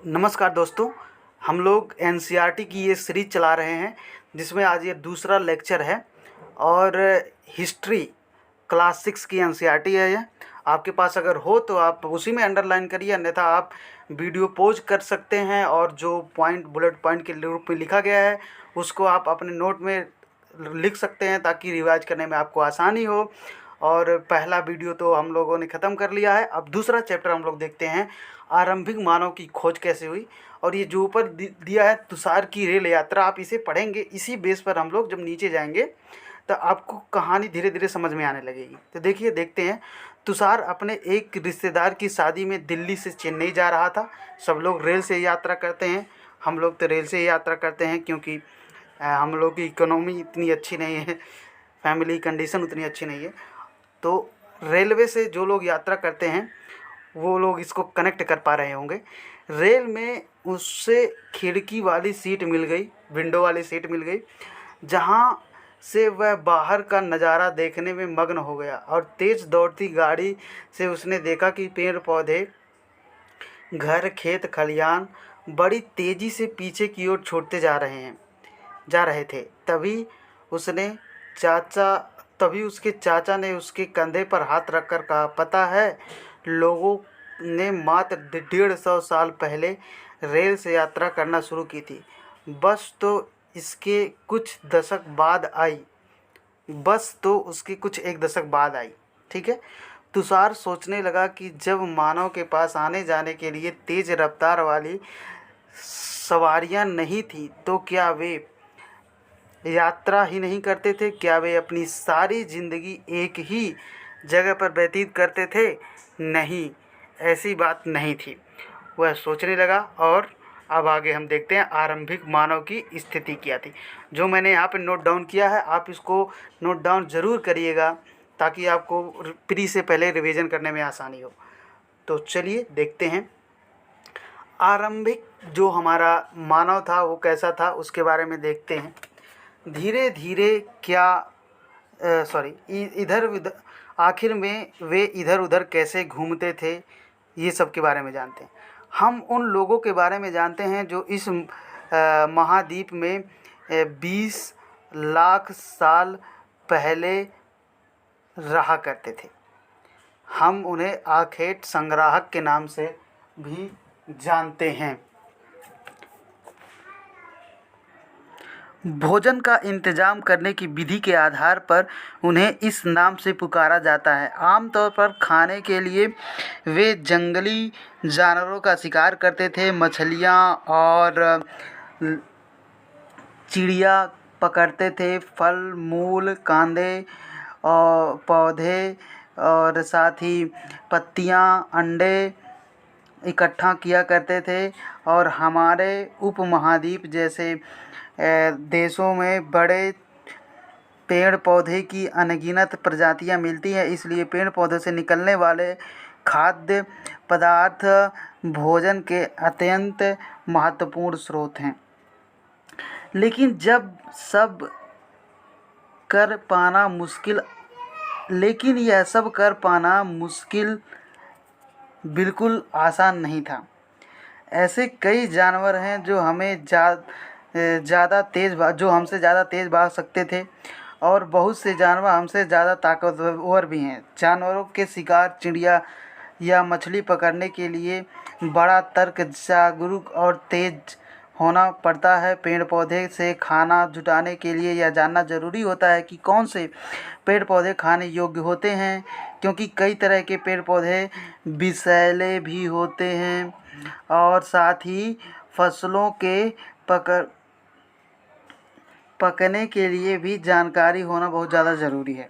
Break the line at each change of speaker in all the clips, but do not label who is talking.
नमस्कार दोस्तों। हम लोग एनसीईआरटी की ये सीरीज चला रहे हैं जिसमें आज ये दूसरा लेक्चर है और हिस्ट्री क्लास 6 की एनसीईआरटी है। ये आपके पास अगर हो तो आप उसी में अंडरलाइन करिए, अन्यथा आप वीडियो पॉज कर सकते हैं और जो पॉइंट बुलेट पॉइंट के रूप में लिखा गया है उसको आप अपने नोट में लिख सकते हैं ताकि रिवाइज करने में आपको आसानी हो। और पहला वीडियो तो हम लोगों ने ख़त्म कर लिया है। अब दूसरा चैप्टर हम लोग देखते हैं, आरंभिक मानव की खोज कैसे हुई। और ये जो ऊपर दिया है तुषार की रेल यात्रा, आप इसे पढ़ेंगे, इसी बेस पर हम लोग जब नीचे जाएंगे तो आपको कहानी धीरे धीरे समझ में आने लगेगी। तो देखिए, देखते हैं। तुषार अपने एक रिश्तेदार की शादी में दिल्ली से चेन्नई जा रहा था। सब लोग रेल से यात्रा करते हैं, हम लोग तो रेल से यात्रा करते हैं क्योंकि हम लोग की इकोनॉमी इतनी अच्छी नहीं है, फैमिली कंडीशन उतनी अच्छी नहीं है। तो रेलवे से जो लोग यात्रा करते हैं वो लोग इसको कनेक्ट कर पा रहे होंगे। रेल में उससे खिड़की वाली सीट मिल गई, विंडो वाली सीट मिल गई, जहाँ से वह बाहर का नज़ारा देखने में मग्न हो गया। और तेज़ दौड़ती गाड़ी से उसने देखा कि पेड़ पौधे, घर, खेत खलिहान बड़ी तेज़ी से पीछे की ओर छूटते जा रहे थे। उसने चाचा तभी उसके चाचा ने उसके कंधे पर हाथ रखकर कहा, पता है, लोगों ने मात्र 150 साल पहले रेल से यात्रा करना शुरू की थी। बस तो इसके कुछ दशक बाद आई बस तो उसके कुछ एक दशक बाद आई। ठीक है। तुषार सोचने लगा कि जब मानव के पास आने जाने के लिए तेज़ रफ्तार वाली सवारियां नहीं थी तो क्या वे यात्रा ही नहीं करते थे? क्या वे अपनी सारी ज़िंदगी एक ही जगह पर व्यतीत करते थे? नहीं, ऐसी बात नहीं थी। वह सोचने लगा। और अब आगे हम देखते हैं आरंभिक मानव की स्थिति क्या थी। जो मैंने यहाँ पे नोट डाउन किया है आप इसको नोट डाउन ज़रूर करिएगा ताकि आपको प्री से पहले रिवीजन करने में आसानी हो। तो चलिए देखते हैं आरंभिक जो हमारा मानव था वो कैसा था, उसके बारे में देखते हैं। धीरे धीरे क्या सॉरी इधर उधर आखिर में वे इधर उधर कैसे घूमते थे, ये सब के बारे में जानते हैं। हम उन लोगों के बारे में जानते हैं जो इस महाद्वीप में 20 लाख साल पहले रहा करते थे। हम उन्हें आखेट संग्राहक के नाम से भी जानते हैं। भोजन का इंतजाम करने की विधि के आधार पर उन्हें इस नाम से पुकारा जाता है। आमतौर पर खाने के लिए वे जंगली जानवरों का शिकार करते थे। मछलियाँ और चिड़िया पकड़ते थे। फल मूल कांदे और पौधे और साथ ही पत्तियाँ, अंडे इकट्ठा किया करते थे। और हमारे उपमहाद्वीप जैसे देशों में बड़े पेड़ पौधे की अनगिनत प्रजातियां मिलती हैं, इसलिए पेड़ पौधे से निकलने वाले खाद्य पदार्थ भोजन के अत्यंत महत्वपूर्ण स्रोत हैं। लेकिन यह सब कर पाना मुश्किल बिल्कुल आसान नहीं था। ऐसे कई जानवर हैं जो हमसे ज़्यादा तेज़ भाग सकते थे और बहुत से जानवर हमसे ज़्यादा ताकतवर भी हैं। जानवरों के शिकार, चिड़िया या मछली पकड़ने के लिए बड़ा तर्क जागरूक और तेज होना पड़ता है। पेड़ पौधे से खाना जुटाने के लिए यह जानना ज़रूरी होता है कि कौन से पेड़ पौधे खाने योग्य होते हैं, क्योंकि कई तरह के पेड़ पौधे विषैले भी होते हैं। और साथ ही फसलों के पकने के लिए भी जानकारी होना बहुत ज़्यादा ज़रूरी है।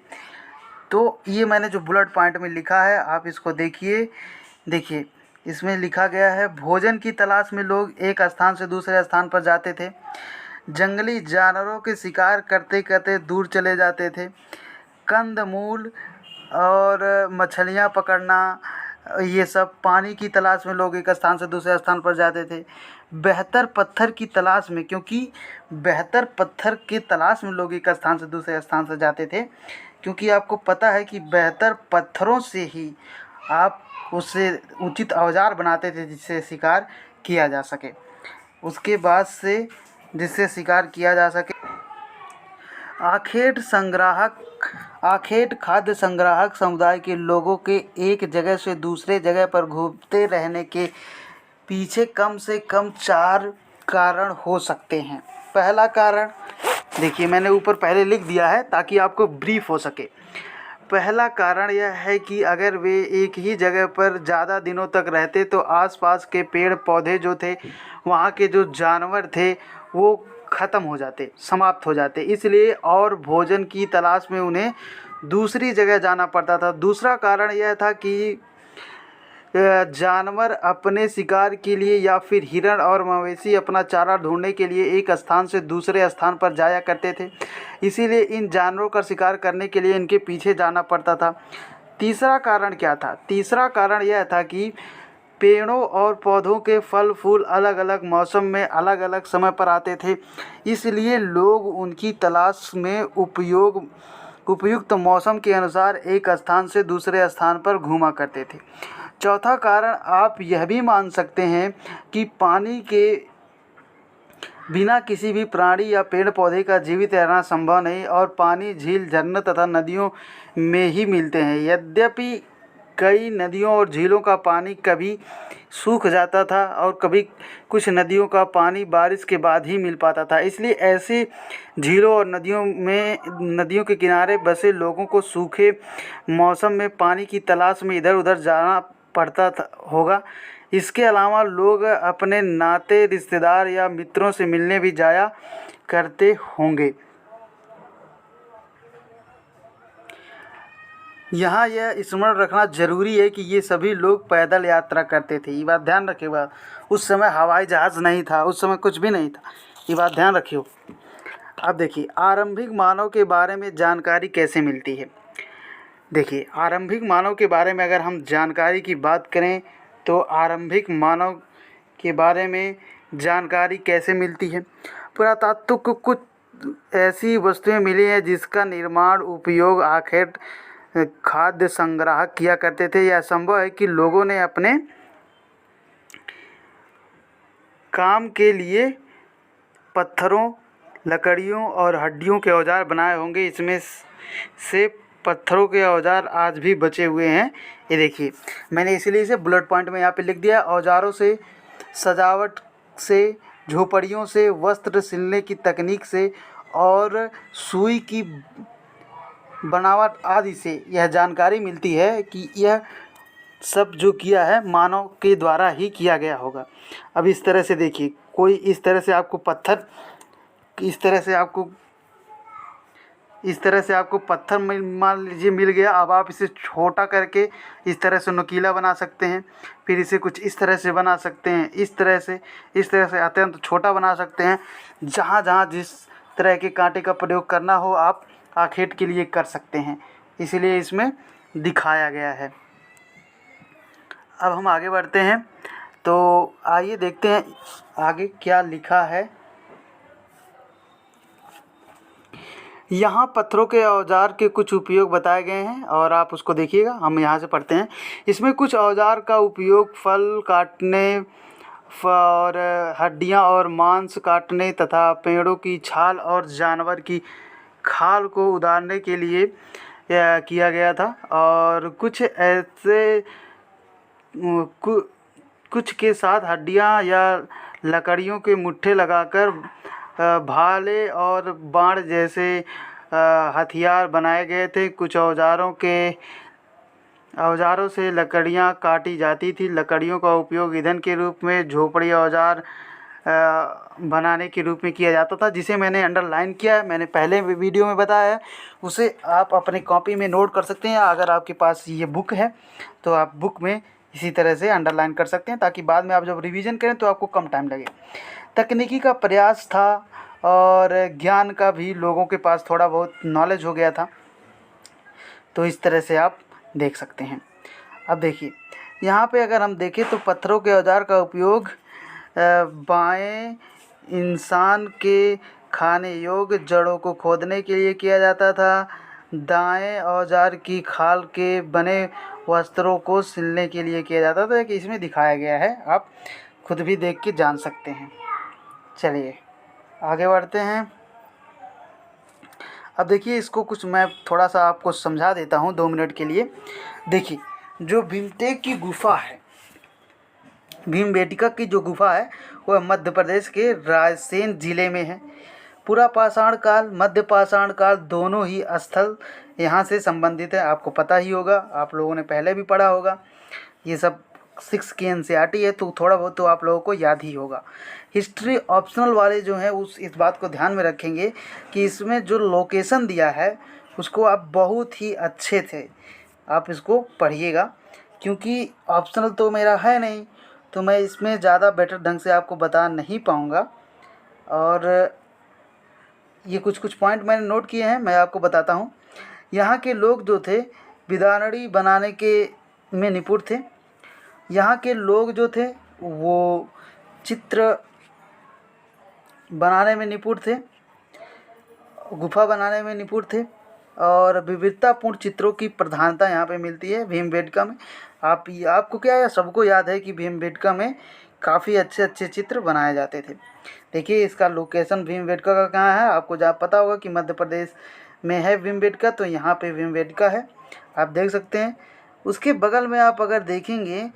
तो ये मैंने जो बुलेट पॉइंट में लिखा है आप इसको देखिए इसमें लिखा गया है, भोजन की तलाश में लोग एक स्थान से दूसरे स्थान पर जाते थे। जंगली जानवरों के शिकार करते करते दूर चले जाते थे। कंदमूल और मछलियाँ पकड़ना, ये सब पानी की तलाश में लोग एक स्थान से दूसरे स्थान पर जाते थे। बेहतर पत्थर की तलाश में, क्योंकि बेहतर पत्थर की तलाश में लोग एक स्थान से दूसरे स्थान से जाते थे, क्योंकि आपको पता है कि बेहतर पत्थरों से ही आप उससे उचित औजार बनाते थे जिससे शिकार किया जा सके। उसके बाद से जिससे शिकार किया जा सके। आखेट खाद्य संग्राहक समुदाय के लोगों के एक जगह से दूसरे जगह पर घूमते रहने के पीछे कम से कम 4 कारण हो सकते हैं। पहला कारण देखिए, मैंने ऊपर पहले लिख दिया है ताकि आपको ब्रीफ हो सके। पहला कारण यह है कि अगर वे एक ही जगह पर ज़्यादा दिनों तक रहते तो आसपास के पेड़ पौधे जो थे, वहाँ के जो जानवर थे, वो ख़त्म हो जाते, समाप्त हो जाते। इसलिए और भोजन की तलाश में उन्हें दूसरी जगह जाना पड़ता था। दूसरा कारण यह था कि जानवर अपने शिकार के लिए या फिर हिरण और मवेशी अपना चारा ढूंढने के लिए एक स्थान से दूसरे स्थान पर जाया करते थे। इसीलिए इन जानवरों का शिकार करने के लिए इनके पीछे जाना पड़ता था। तीसरा कारण क्या था? तीसरा कारण यह था कि पेड़ों और पौधों के फल फूल अलग अलग मौसम में अलग अलग समय पर आते थे। इसलिए लोग उनकी तलाश में उपयुक्त मौसम के अनुसार एक स्थान से दूसरे स्थान पर घूमा करते थे। चौथा कारण आप यह भी मान सकते हैं कि पानी के बिना किसी भी प्राणी या पेड़ पौधे का जीवित रहना संभव नहीं और पानी झील, झरनों तथा नदियों में ही मिलते हैं। यद्यपि कई नदियों और झीलों का पानी कभी सूख जाता था और कभी कुछ नदियों का पानी बारिश के बाद ही मिल पाता था। इसलिए ऐसी झीलों और नदियों के किनारे बसे लोगों को सूखे मौसम में पानी की तलाश में इधर उधर जाना पड़ता होगा। इसके अलावा लोग अपने नाते रिश्तेदार या मित्रों से मिलने भी जाया करते होंगे। यहाँ यह स्मरण रखना जरूरी है कि ये सभी लोग पैदल यात्रा करते थे। ये बात ध्यान रखिएगा। उस समय हवाई जहाज़ नहीं था, उस समय कुछ भी नहीं था। ये बात ध्यान रखियो। अब देखिए, आरंभिक मानव के बारे में जानकारी कैसे मिलती है। देखिए, आरंभिक मानव के बारे में अगर हम जानकारी की बात करें तो आरंभिक मानव के बारे में जानकारी कैसे मिलती है। पुरातत्व को कुछ ऐसी वस्तुएं मिली हैं जिसका निर्माण उपयोग आखेट खाद्य संग्राहक किया करते थे। यह संभव है कि लोगों ने अपने काम के लिए पत्थरों, लकड़ियों और हड्डियों के औजार बनाए होंगे। इसमें से पत्थरों के औजार आज भी बचे हुए हैं। ये देखिए, मैंने इसीलिए इसे बुलेट पॉइंट में यहाँ पे लिख दिया। औजारों से, सजावट से, झोपड़ियों से, वस्त्र सिलने की तकनीक से और सुई की बनावट आदि से यह जानकारी मिलती है कि यह सब जो किया है मानव के द्वारा ही किया गया होगा। अब इस तरह से देखिए, कोई इस तरह से आपको पत्थर मान लीजिए मिल गया। अब आप इसे छोटा करके इस तरह से नुकीला बना सकते हैं, फिर इसे कुछ इस तरह से बना सकते हैं, इस तरह से अत्यंत छोटा बना सकते हैं। जहाँ जहाँ जिस तरह के कांटे का प्रयोग करना हो आप आखेट के लिए कर सकते हैं, इसीलिए इसमें दिखाया गया है। अब हम आगे बढ़ते हैं, तो आइए देखते हैं आगे क्या लिखा है। यहाँ पत्थरों के औजार के कुछ उपयोग बताए गए हैं और आप उसको देखिएगा। हम यहाँ से पढ़ते हैं। इसमें कुछ औजार का उपयोग फल काटने और हड्डियाँ और मांस काटने तथा पेड़ों की छाल और जानवर की खाल को उतारने के लिए किया गया था। और कुछ ऐसे कुछ के साथ हड्डियाँ या लकड़ियों के मुट्ठे लगाकर भाले और बाण जैसे हथियार बनाए गए थे। कुछ औजारों से लकड़ियाँ काटी जाती थी। लकड़ियों का उपयोग ईंधन के रूप में, झोपड़ी औजार बनाने के रूप में किया जाता था, जिसे मैंने अंडरलाइन किया है। मैंने पहले वीडियो में बताया है, उसे आप अपनी कॉपी में नोट कर सकते हैं। अगर आपके पास ये बुक है तो आप बुक में इसी तरह से अंडरलाइन कर सकते हैं, ताकि बाद में आप जब रिवीजन करें तो आपको कम टाइम लगे। तकनीकी का प्रयास था और ज्ञान का भी लोगों के पास थोड़ा बहुत नॉलेज हो गया था। तो इस तरह से आप देख सकते हैं। अब देखिए, यहाँ पे अगर हम देखें तो पत्थरों के औजार का उपयोग बाएं इंसान के खाने योग्य जड़ों को खोदने के लिए किया जाता था। दाएं औजार की खाल के बने वस्त्रों को सिलने के लिए किया जाता था, कि इसमें दिखाया गया है, आप खुद भी देख के जान सकते हैं। चलिए आगे बढ़ते हैं। अब देखिए इसको कुछ मैं थोड़ा सा आपको समझा देता हूँ 2 मिनट के लिए। देखिए जो भीमटेक की गुफ़ा है, भीमबेटका की जो गुफ़ा है वह मध्य प्रदेश के रायसेन जिले में है। पूरा पाषाण काल, मध्य पाषाण काल दोनों ही स्थल यहाँ से संबंधित है। आपको पता ही होगा, आप लोगों ने पहले भी पढ़ा होगा। ये सब 6 की एनसीईआरटी है तो थोड़ा बहुत तो आप लोगों को याद ही होगा। हिस्ट्री ऑप्शनल वाले जो हैं इस बात को ध्यान में रखेंगे कि इसमें जो लोकेशन दिया है उसको आप बहुत ही अच्छे थे आप इसको पढ़िएगा, क्योंकि ऑप्शनल तो मेरा है नहीं तो मैं इसमें ज़्यादा बेटर ढंग से आपको बता नहीं पाऊँगा। और ये कुछ पॉइंट मैंने नोट किए हैं, मैं आपको बताता हूँ। यहाँ के लोग जो थे बिदानड़ी बनाने के में निपुण थे। यहाँ के लोग जो थे वो चित्र बनाने में निपुण थे, गुफा बनाने में निपुण थे और विविधतापूर्ण चित्रों की प्रधानता यहाँ पे मिलती है भीमबेटका में। आपको क्या है, सबको याद है कि भीमबेटका में काफ़ी अच्छे अच्छे चित्र बनाए जाते थे। देखिए इसका लोकेशन भीमबेटका का कहाँ है, आपको जहाँ पता होगा कि मध्य प्रदेश में है भीमबेटका, तो यहाँ पे भीमबेटका है, आप देख सकते हैं। उसके बगल में आप अगर देखेंगे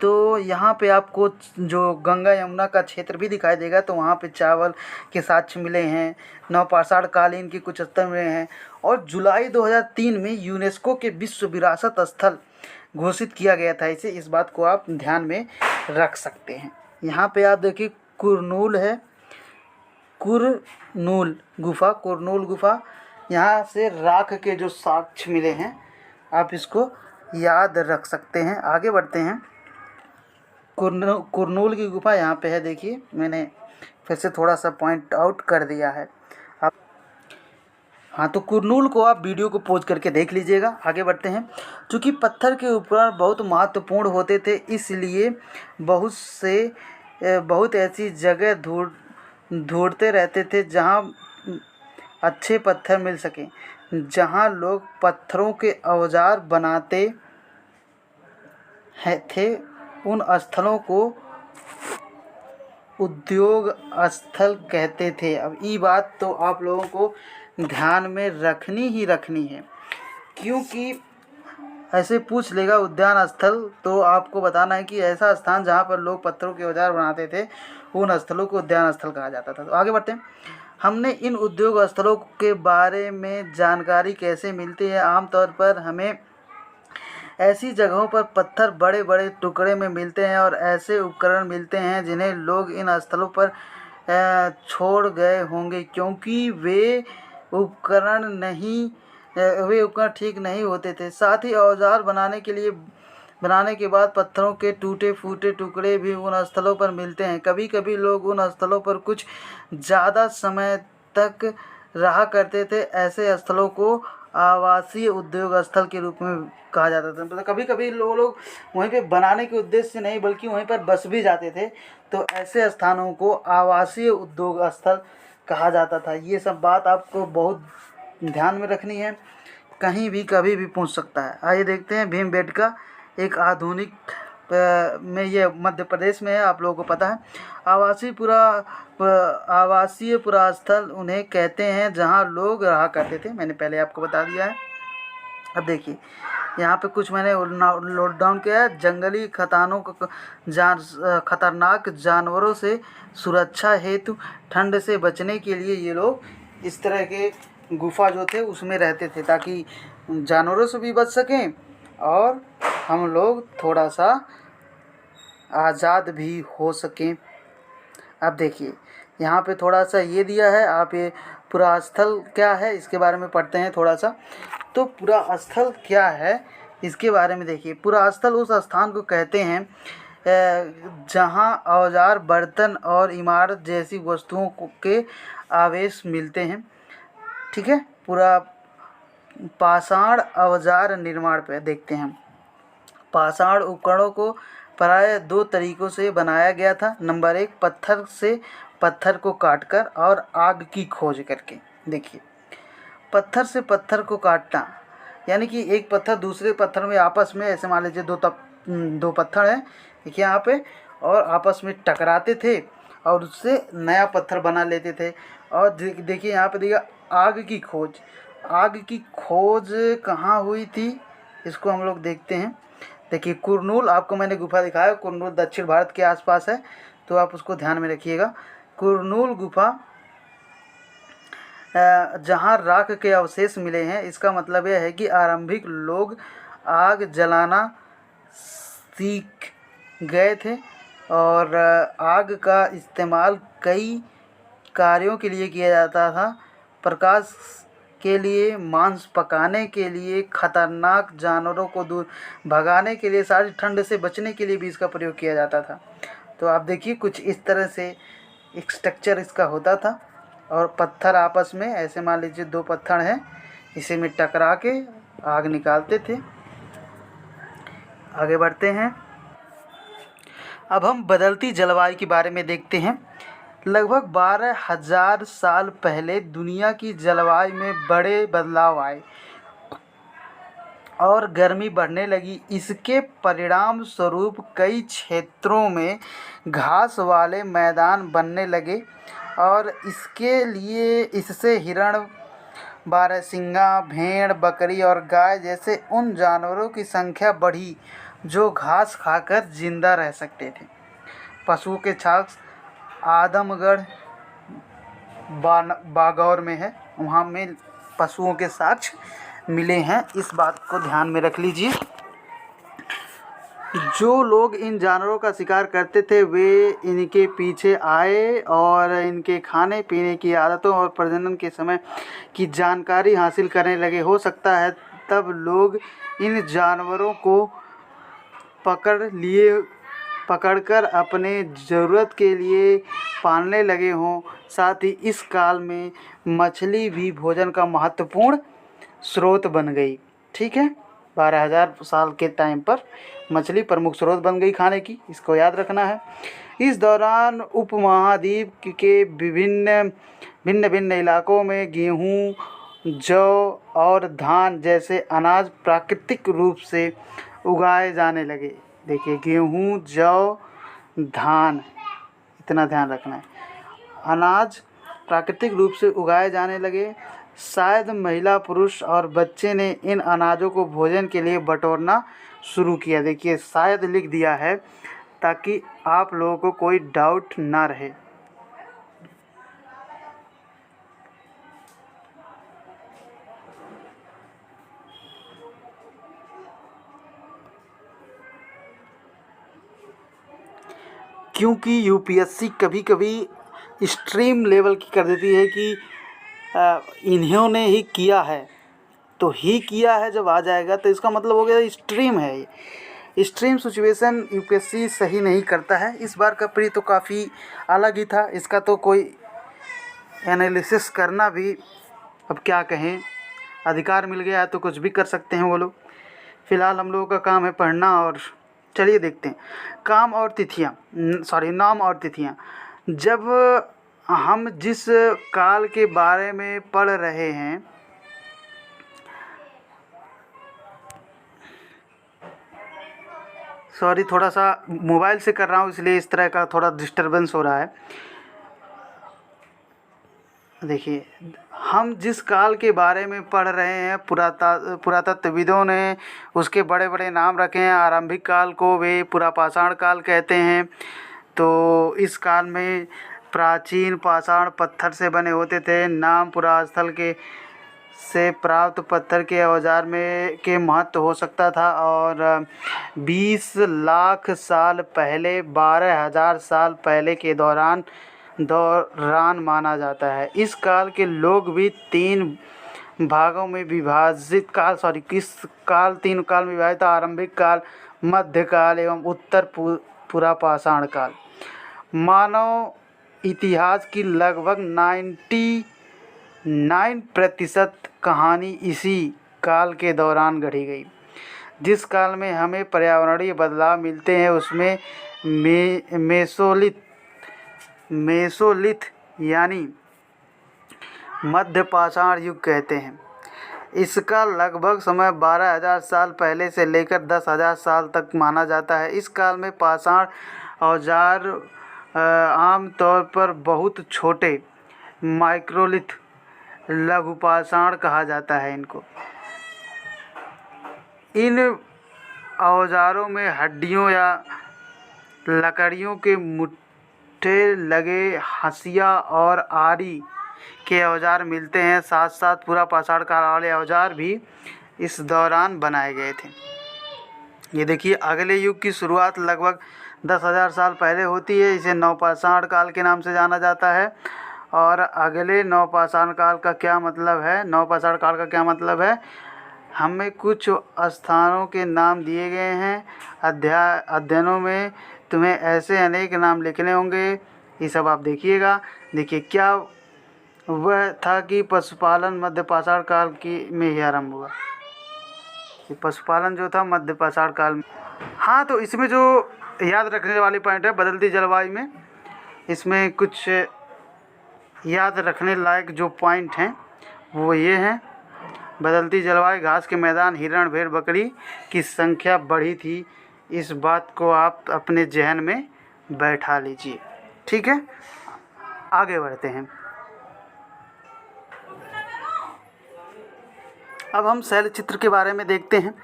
तो यहाँ पे आपको जो गंगा यमुना का क्षेत्र भी दिखाई देगा, तो वहाँ पे चावल के साक्ष्य मिले हैं, नवपाषाण कालीन के कुछ स्थल मिले हैं और जुलाई 2003 में यूनेस्को के विश्व विरासत स्थल घोषित किया गया था इसे। इस बात को आप ध्यान में रख सकते हैं। यहाँ पे आप देखिए कुरनूल है, कुरनूल गुफा, यहाँ से राख के जो साक्ष्य मिले हैं आप इसको याद रख सकते हैं। आगे बढ़ते हैं। कुरनूल की गुफा यहाँ पे है, देखिए मैंने फिर से थोड़ा सा पॉइंट आउट कर दिया है आप। हाँ, तो कुरनूल को आप वीडियो को पॉज करके देख लीजिएगा। आगे बढ़ते हैं। चूँकि पत्थर के ऊपर बहुत महत्वपूर्ण होते थे, इसलिए बहुत ऐसी जगह ढूंढते रहते थे जहाँ अच्छे पत्थर मिल सकें। जहाँ लोग पत्थरों के औजार बनाते थे उन स्थलों को उद्योग स्थल कहते थे। अब ये बात तो आप लोगों को ध्यान में रखनी ही रखनी है, क्योंकि ऐसे पूछ लेगा उद्यान स्थल तो आपको बताना है कि ऐसा स्थान जहाँ पर लोग पत्थरों के औजार बनाते थे उन स्थलों को उद्यान स्थल कहा जाता था। तो आगे बढ़ते हैं। हमने इन उद्योग स्थलों के बारे में जानकारी कैसे मिलती है? आमतौर पर हमें ऐसी जगहों पर पत्थर बड़े बड़े टुकड़े में मिलते हैं और ऐसे उपकरण मिलते हैं जिन्हें लोग इन स्थलों पर छोड़ गए होंगे, क्योंकि वे उपकरण ठीक नहीं होते थे। साथ ही औजार बनाने के बाद पत्थरों के टूटे फूटे टुकड़े भी उन स्थलों पर मिलते हैं। कभी कभी लोग उन स्थलों पर कुछ ज़्यादा समय तक रहा करते थे। ऐसे स्थलों को आवासीय उद्योग स्थल के रूप में कहा जाता था। मतलब कभी कभी लोग वहीं पे बनाने के उद्देश्य से नहीं बल्कि वहीं पर बस भी जाते थे, तो ऐसे स्थानों को आवासीय उद्योग स्थल कहा जाता था। ये सब बात आपको बहुत ध्यान में रखनी है, कहीं भी कभी भी पूछ सकता है। आइए देखते हैं। भीमबेटका एक आधुनिक में ये मध्य प्रदेश में है, आप लोगों को पता है। आवासीय पुरास्थल उन्हें कहते हैं जहां लोग रहा करते थे, मैंने पहले आपको बता दिया है। अब देखिए यहाँ पे कुछ मैंने नोट डाउन किया है। जंगली खतरनाक जानवरों से सुरक्षा हेतु ठंड से बचने के लिए ये लोग इस तरह के गुफा जो थे उसमें रहते थे, ताकि जानवरों से भी बच सकें और हम लोग थोड़ा सा आज़ाद भी हो सकें। अब देखिए यहाँ पे थोड़ा सा ये दिया है, आप ये पुरास्थल क्या है इसके बारे में पढ़ते हैं थोड़ा सा। तो पुरास्थल क्या है इसके बारे में देखिए। पुरास्थल उस स्थान को कहते हैं जहाँ औजार, बर्तन और इमारत जैसी वस्तुओं के अवशेष मिलते हैं। ठीक है, पूरा पाषाण औजार निर्माण पे देखते हैं। पाषाण उपकरणों को प्रायः 2 तरीक़ों से बनाया गया था। नंबर 1, पत्थर से पत्थर को काटकर और आग की खोज करके। देखिए पत्थर से पत्थर को काटना यानी कि एक पत्थर दूसरे पत्थर में आपस में, ऐसे मान लीजिए 2 पत्थर हैं देखिए यहाँ पे, और आपस में टकराते थे और उससे नया पत्थर बना लेते थे। और देखिए यहाँ पे देखिए आग की खोज। आग की खोज कहाँ हुई थी, इसको हम लोग देखते हैं। देखिए कुरनूल, आपको मैंने गुफा दिखाया, कुरनूल दक्षिण भारत के आसपास है, तो आप उसको ध्यान में रखिएगा। कुरनूल गुफा जहाँ राख के अवशेष मिले हैं, इसका मतलब यह है कि आरंभिक लोग आग जलाना सीख गए थे और आग का इस्तेमाल कई कार्यों के लिए किया जाता था। प्रकाश के लिए, मांस पकाने के लिए, खतरनाक जानवरों को दूर भगाने के लिए, सारी ठंड से बचने के लिए भी इसका प्रयोग किया जाता था। तो आप देखिए कुछ इस तरह से एक स्ट्रक्चर इसका होता था। और पत्थर आपस में ऐसे, मान लीजिए दो पत्थर हैं, इसी में टकरा के आग निकालते थे। आगे बढ़ते हैं। अब हम बदलती जलवायु के बारे में देखते हैं। लगभग 12,000 साल पहले दुनिया की जलवायु में बड़े बदलाव आए और गर्मी बढ़ने लगी। इसके परिणाम स्वरूप कई क्षेत्रों में घास वाले मैदान बनने लगे और इससे हिरण, बारहसिंगा, भेड़, बकरी और गाय जैसे उन जानवरों की संख्या बढ़ी जो घास खाकर जिंदा रह सकते थे। पशुओं के साक्ष्य आदमगढ़ बागौर में है, वहाँ में पशुओं के साक्ष्य मिले हैं, इस बात को ध्यान में रख लीजिए। जो लोग इन जानवरों का शिकार करते थे वे इनके पीछे आए और इनके खाने पीने की आदतों और प्रजनन के समय की जानकारी हासिल करने लगे। हो सकता है तब लोग इन जानवरों को पकड़कर अपने ज़रूरत के लिए पालने लगे हों। साथ ही इस काल में मछली भी भोजन का महत्वपूर्ण स्रोत बन गई। ठीक है, 12,000 साल के टाइम पर मछली प्रमुख स्रोत बन गई खाने की, इसको याद रखना है। इस दौरान उपमहाद्वीप के भिन्न भिन्न इलाकों में गेहूँ, जौ और धान जैसे अनाज प्राकृतिक रूप से उगाए जाने लगे। देखिए गेहूँ, जौ, धान, इतना ध्यान रखना है। अनाज प्राकृतिक रूप से उगाए जाने लगे। शायद महिला, पुरुष और बच्चे ने इन अनाजों को भोजन के लिए बटोरना शुरू किया। देखिए शायद लिख दिया है ताकि आप लोगों को कोई डाउट ना रहे। क्योंकि यूपीएससी कभी कभी एक्सट्रीम लेवल की कर देती है कि इन्होंने ही किया है, तो ही किया है जब आ जाएगा तो इसका मतलब हो गया एक्सट्रीम है। ये एक्सट्रीम सिचुएशन यूपीएससी सही नहीं करता है। इस बार का प्री तो काफ़ी अलग ही था, इसका तो कोई एनालिसिस करना भी, अब क्या कहें, अधिकार मिल गया है तो कुछ भी कर सकते हैं वो लोग। फ़िलहाल हम लोगों का काम है पढ़ना। और चलिए देखते हैं नाम और तिथियाँ। जब हम जिस काल के बारे में पढ़ रहे हैं, थोड़ा सा मोबाइल से कर रहा हूँ इसलिए इस तरह का थोड़ा डिस्टरबेंस हो रहा है। देखिए हम जिस काल के बारे में पढ़ रहे हैं, पुरातत्वविदों ने उसके बड़े बड़े नाम रखे हैं। आरंभिक काल को वे पुरापाषाण काल कहते हैं। तो इस काल में प्राचीन पाषाण पत्थर से बने होते थे। नाम पुरास्थल के से प्राप्त पत्थर के औजार में के महत्व हो सकता था। और 20 लाख साल पहले, 12,000 साल पहले के दौरान माना जाता है। इस काल के लोग भी तीन भागों में विभाजित तीन काल में विभाजित था: आरंभिक काल, मध्यकाल एवं उत्तर पुरापाषाण काल। मानव इतिहास की लगभग 99% कहानी इसी काल के दौरान गढ़ी गई। जिस काल में हमें पर्यावरणीय बदलाव मिलते हैं उसमें मेसोलिथ यानी मध्य पाषाण युग कहते हैं। इसका लगभग समय 12,000 साल पहले से लेकर 10,000 साल तक माना जाता है। इस काल में पाषाण औजार आम तौर पर बहुत छोटे माइक्रोलिथ लघु पाषाण कहा जाता है इनको। इन औजारों में हड्डियों या लकड़ियों के मुट्ठे लगे हंसिया और आरी के औजार मिलते हैं। साथ साथ पूरा पाषाण काल वाले औजार भी इस दौरान बनाए गए थे। ये देखिए, अगले युग की शुरुआत लगभग 10,000 साल पहले होती है। इसे नवपाषाण काल के नाम से जाना जाता है। और अगले नवपाषाण काल का क्या मतलब है? नवपाषाण काल का क्या मतलब है? हमें कुछ स्थानों के नाम दिए गए हैं। अध्ययनों में तुम्हें ऐसे अनेक नाम लिखने होंगे, ये सब आप देखिएगा। देखिए, क्या वह था कि पशुपालन मध्य पाषाण काल की में ही आरंभ हुआ। ये पशुपालन जो था मध्य पाषाण काल में। हाँ, तो इसमें जो याद रखने वाली पॉइंट है, बदलती जलवायु में इसमें कुछ याद रखने लायक जो पॉइंट हैं वो ये हैं। बदलती जलवायु, घास के मैदान, हिरण, भेड़, बकरी की संख्या बढ़ी थी। इस बात को आप अपने जहन में बैठा लीजिए। ठीक है, आगे बढ़ते हैं। अब हम शैल चित्र के बारे में देखते हैं।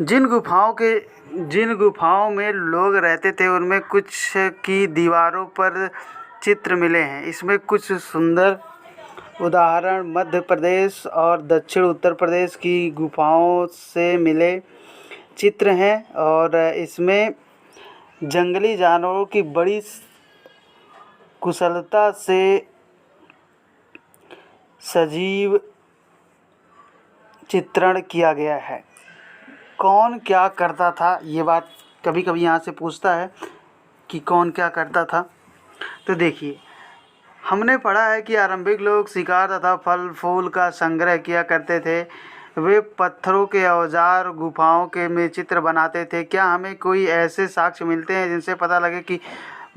जिन गुफाओं में लोग रहते थे उनमें कुछ की दीवारों पर चित्र मिले हैं। इसमें कुछ सुंदर उदाहरण मध्य प्रदेश और दक्षिण उत्तर प्रदेश की गुफाओं से मिले चित्र हैं। और इसमें जंगली जानवरों की बड़ी कुशलता से सजीव चित्रण किया गया है। कौन क्या करता था, ये बात कभी कभी यहाँ से पूछता है कि कौन क्या करता था। तो देखिए, हमने पढ़ा है कि आरंभिक लोग शिकार तथा फल फूल का संग्रह किया करते थे। वे पत्थरों के औजार गुफाओं के में चित्र बनाते थे। क्या हमें कोई ऐसे साक्ष्य मिलते हैं जिनसे पता लगे कि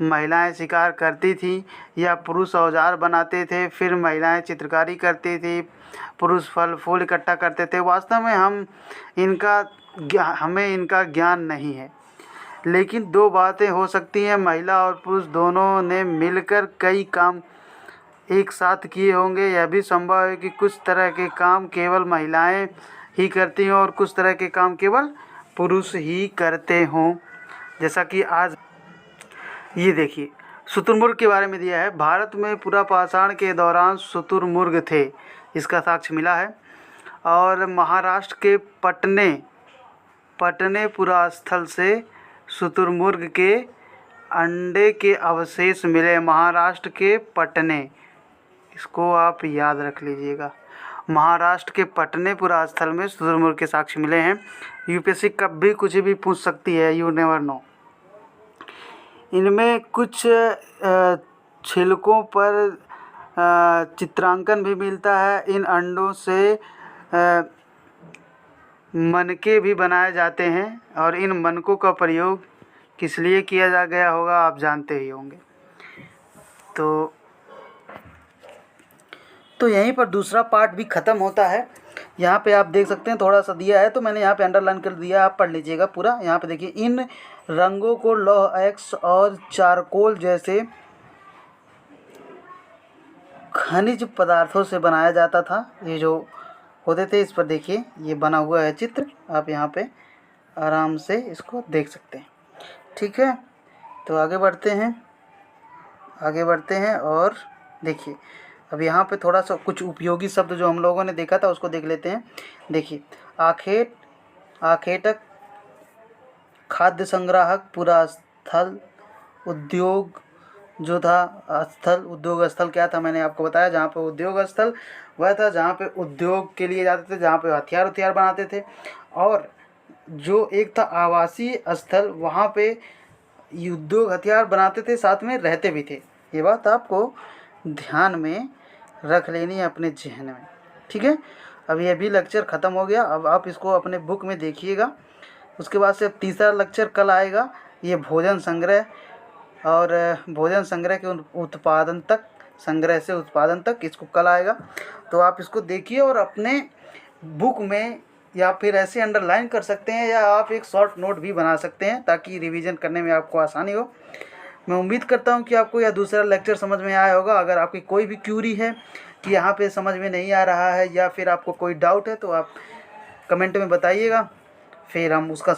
महिलाएं शिकार करती थीं या पुरुष औजार बनाते थे, फिर महिलाएं चित्रकारी करती थी, पुरुष फल फूल इकट्ठा करते थे? वास्तव में हमें इनका ज्ञान नहीं है। लेकिन दो बातें हो सकती हैं, महिला और पुरुष दोनों ने मिलकर कई काम एक साथ किए होंगे। यह भी संभव है कि कुछ तरह के काम केवल महिलाएं ही करती हों और कुछ तरह के काम केवल पुरुष ही करते हों। जैसा कि आज ये देखिए, शुतुरमुर्ग के बारे में दिया है। भारत में पुरापाषाण के दौरान शुतुरमुर्ग थे, इसका साक्ष्य मिला है। और महाराष्ट्र के पटने पुरास्थल से शुतुरमुर्ग के अंडे के अवशेष मिले। महाराष्ट्र के पटने, इसको आप याद रख लीजिएगा। महाराष्ट्र के पटने पुरास्थल में शुतुरमुर्ग के साक्ष्य मिले हैं। यूपीएससी कभी कुछ भी पूछ सकती है, यू नेवर नो। इनमें कुछ छिलकों पर चित्रांकन भी मिलता है। इन अंडों से मनके भी बनाए जाते हैं और इन मनकों का प्रयोग किस लिए किया जा गया होगा आप जानते ही होंगे। तो यहीं पर दूसरा पार्ट भी ख़त्म होता है। यहाँ पे आप देख सकते हैं, थोड़ा सा दिया है तो मैंने यहाँ पे अंडरलाइन कर दिया, आप पढ़ लीजिएगा पूरा। यहाँ पे देखिए, इन रंगों को लौह एक्स और चारकोल जैसे खनिज पदार्थों से बनाया जाता था। ये जो होते थे, इस पर देखिए ये बना हुआ है चित्र, आप यहाँ पे आराम से इसको देख सकते हैं। ठीक है, तो आगे बढ़ते हैं और देखिए, अब यहाँ पे थोड़ा सा कुछ उपयोगी शब्द जो हम लोगों ने देखा था उसको देख लेते हैं। देखिए, आखेटक, खाद्य संग्राहक, पुरास्थल, उद्योग जो था स्थल। उद्योग स्थल क्या था, मैंने आपको बताया। जहाँ पे उद्योग स्थल वह था जहाँ पे उद्योग के लिए जाते थे, जहाँ पे हथियार बनाते थे। और जो एक था आवासीय स्थल, वहाँ पे उद्योग हथियार बनाते थे, साथ में रहते भी थे। ये बात आपको ध्यान में रख लेनी है अपने जहन में। ठीक है, अब ये भी लेक्चर ख़त्म हो गया। अब आप इसको अपने बुक में देखिएगा। उसके बाद से तीसरा लेक्चर कल आएगा, ये भोजन संग्रह और भोजन संग्रह के उत्पादन तक, संग्रह से उत्पादन तक, इसको कल आएगा। तो आप इसको देखिए और अपने बुक में या फिर ऐसे अंडरलाइन कर सकते हैं, या आप एक शॉर्ट नोट भी बना सकते हैं ताकि रिवीजन करने में आपको आसानी हो। मैं उम्मीद करता हूं कि आपको यह दूसरा लेक्चर समझ में आया होगा। अगर आपकी कोई भी क्यूरी है कि यहाँ पे समझ में नहीं आ रहा है या फिर आपको कोई डाउट है तो आप कमेंट में बताइएगा, फिर हम उसका